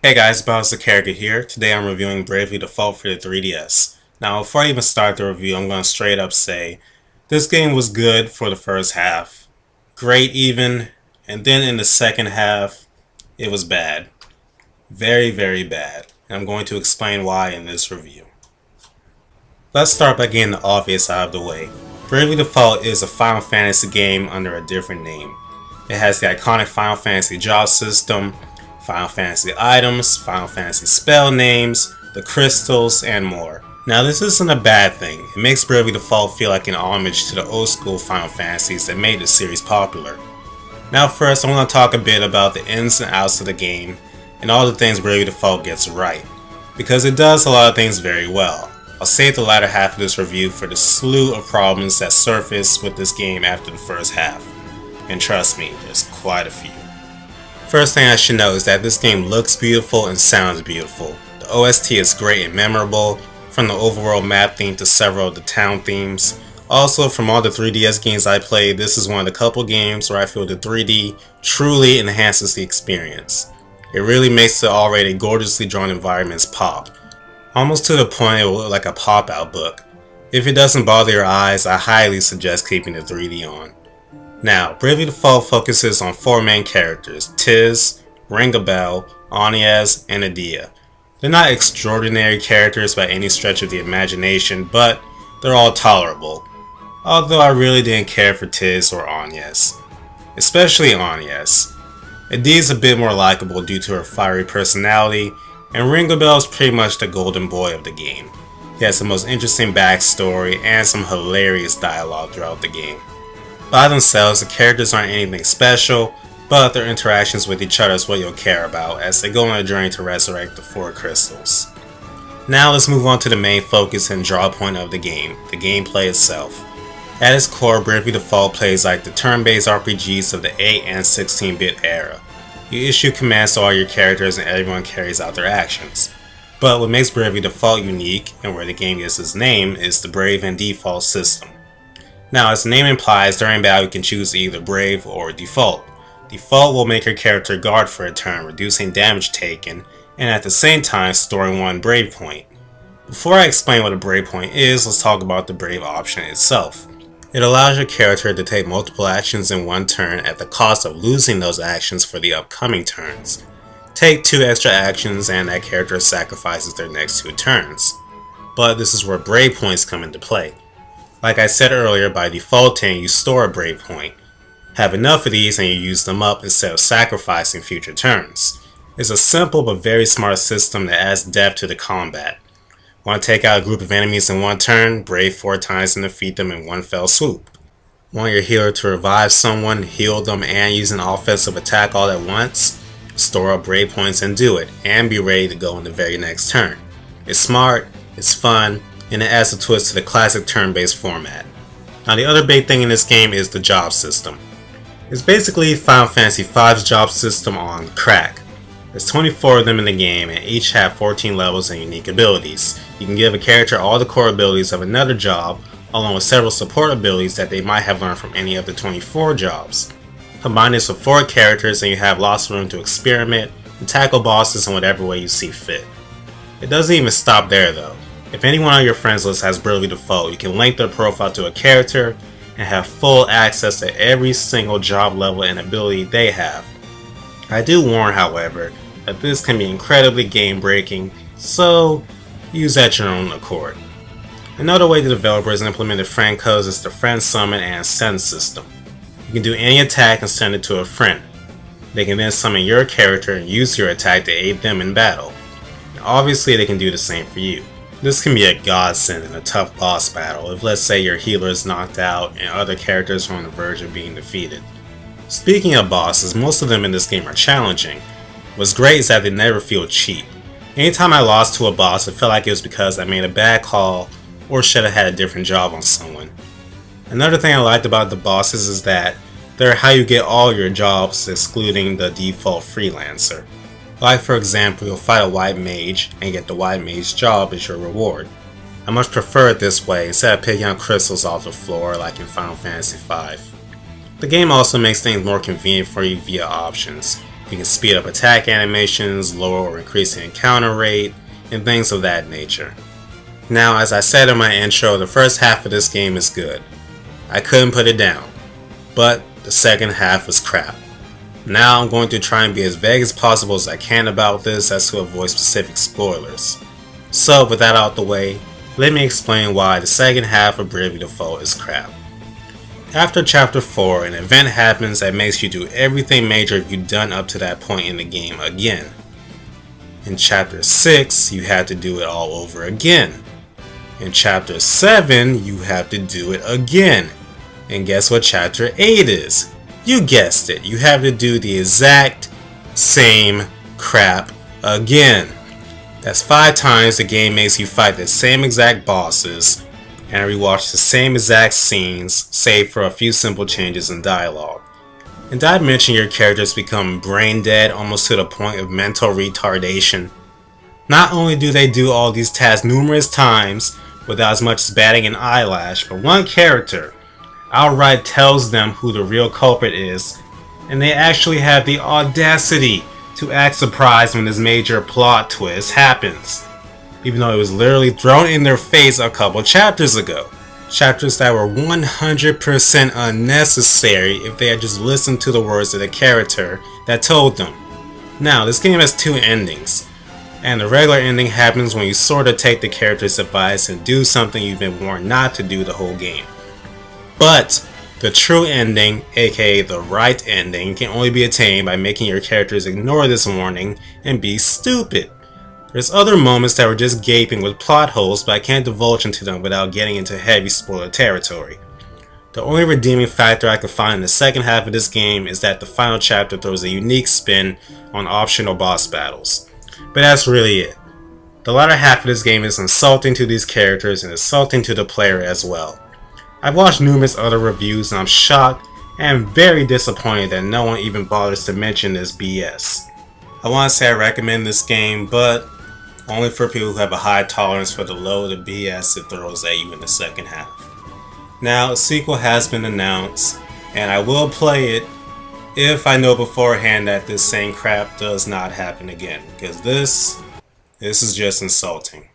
Hey guys, BaoZakeruga here. Today I'm reviewing Bravely Default for the 3DS. Now, before I even start the review, I'm going to straight up say this game was good for the first half, great even, and then in the second half, it was bad. Very, very bad. And I'm going to explain why in this review. Let's start by getting the obvious out of the way. Bravely Default is a Final Fantasy game under a different name. It has the iconic Final Fantasy job system, Final Fantasy items, Final Fantasy spell names, the crystals, and more. Now this isn't a bad thing. It makes Bravely Default feel like an homage to the old school Final Fantasies that made the series popular. Now first, I want to talk a bit about the ins and outs of the game and all the things Bravely Default gets right, because it does a lot of things very well. I'll save the latter half of this review for the slew of problems that surface with this game after the first half. And trust me, there's quite a few. First thing I should note is that this game looks beautiful and sounds beautiful. The OST is great and memorable, from the overworld map theme to several of the town themes. Also, from all the 3DS games I played, this is one of the couple games where I feel the 3D truly enhances the experience. It really makes the already gorgeously drawn environments pop, almost to the point it will look like a pop-out book. If it doesn't bother your eyes, I highly suggest keeping the 3D on. Now, Bravely Default focuses on four main characters: Tiz, Ringabel, Aniez, and Adia. They're not extraordinary characters by any stretch of the imagination, but they're all tolerable. Although I really didn't care for Tiz or Aniez. Especially Aniez. Adia's a bit more likable due to her fiery personality, and Ringabel is pretty much the golden boy of the game. He has the most interesting backstory and some hilarious dialogue throughout the game. By themselves, the characters aren't anything special, but their interactions with each other is what you'll care about as they go on a journey to resurrect the four crystals. Now let's move on to the main focus and draw point of the game, the gameplay itself. At its core, Bravely Default plays like the turn-based RPGs of the 8 and 16-bit era. You issue commands to all your characters and everyone carries out their actions. But what makes Bravely Default unique, and where the game gets its name, is the Brave and Default system. Now, as the name implies, during battle you can choose either Brave or Default. Default will make your character guard for a turn, reducing damage taken, and at the same time storing one Brave point. Before I explain what a Brave point is, let's talk about the Brave option itself. It allows your character to take multiple actions in one turn at the cost of losing those actions for the upcoming turns. Take 2 extra actions and that character sacrifices their next 2 turns. But this is where Brave points come into play. Like I said earlier, by defaulting, you store a Brave point. Have enough of these and you use them up instead of sacrificing future turns. It's a simple but very smart system that adds depth to the combat. Want to take out a group of enemies in one turn? Brave 4 times and defeat them in one fell swoop. Want your healer to revive someone, heal them, and use an offensive attack all at once? Store up Brave points and do it, and be ready to go in the very next turn. It's smart, it's fun, and it adds a twist to the classic turn-based format. Now the other big thing in this game is the job system. It's basically Final Fantasy V's job system on crack. There's 24 of them in the game and each have 14 levels and unique abilities. You can give a character all the core abilities of another job, along with several support abilities that they might have learned from any of the 24 jobs. Combine this with 4 characters and you have lots of room to experiment and tackle bosses in whatever way you see fit. It doesn't even stop there though. If anyone on your friends list has Bravely Default, you can link their profile to a character and have full access to every single job level and ability they have. I do warn, however, that this can be incredibly game breaking, so use at your own accord. Another way the developers implemented friend codes is the friend summon and send system. You can do any attack and send it to a friend. They can then summon your character and use your attack to aid them in battle. And obviously they can do the same for you. This can be a godsend in a tough boss battle if, let's say, your healer is knocked out and other characters are on the verge of being defeated. Speaking of bosses, most of them in this game are challenging. What's great is that they never feel cheap. Anytime I lost to a boss, it felt like it was because I made a bad call or should have had a different job on someone. Another thing I liked about the bosses is that they're how you get all your jobs, excluding the default freelancer. Like for example, you'll fight a white mage and get the white mage job as your reward. I much prefer it this way instead of picking up crystals off the floor like in Final Fantasy V. The game also makes things more convenient for you via options. You can speed up attack animations, lower or increase the encounter rate, and things of that nature. Now, as I said in my intro, the first half of this game is good. I couldn't put it down. But the second half was crap. Now I'm going to try and be as vague as possible as I can about this as to avoid specific spoilers. So with that out the way, let me explain why the second half of Bravely Default is crap. After chapter 4, an event happens that makes you do everything major you've done up to that point in the game again. In chapter 6, you have to do it all over again. In chapter 7, you have to do it again. And guess what chapter 8 is? You guessed it, you have to do the exact same crap again. That's 5 times the game makes you fight the same exact bosses and rewatch the same exact scenes, save for a few simple changes in dialogue. And did I mention your characters become brain dead almost to the point of mental retardation? Not only do they do all these tasks numerous times without as much as batting an eyelash, but one character outright tells them who the real culprit is, and they actually have the audacity to act surprised when this major plot twist happens, even though it was literally thrown in their face a couple chapters ago. Chapters that were 100% unnecessary if they had just listened to the words of the character that told them. Now, this game has 2 endings, and the regular ending happens when you sort of take the character's advice and do something you've been warned not to do the whole game. But the true ending, aka the right ending, can only be attained by making your characters ignore this warning and be stupid. There's other moments that were just gaping with plot holes, but I can't divulge into them without getting into heavy spoiler territory. The only redeeming factor I could find in the second half of this game is that the final chapter throws a unique spin on optional boss battles. But that's really it. The latter half of this game is insulting to these characters and insulting to the player as well. I've watched numerous other reviews and I'm shocked and very disappointed that no one even bothers to mention this BS. I want to say I recommend this game, but only for people who have a high tolerance for the load of BS it throws at you in the second half. Now, a sequel has been announced, and I will play it if I know beforehand that this same crap does not happen again, because this is just insulting.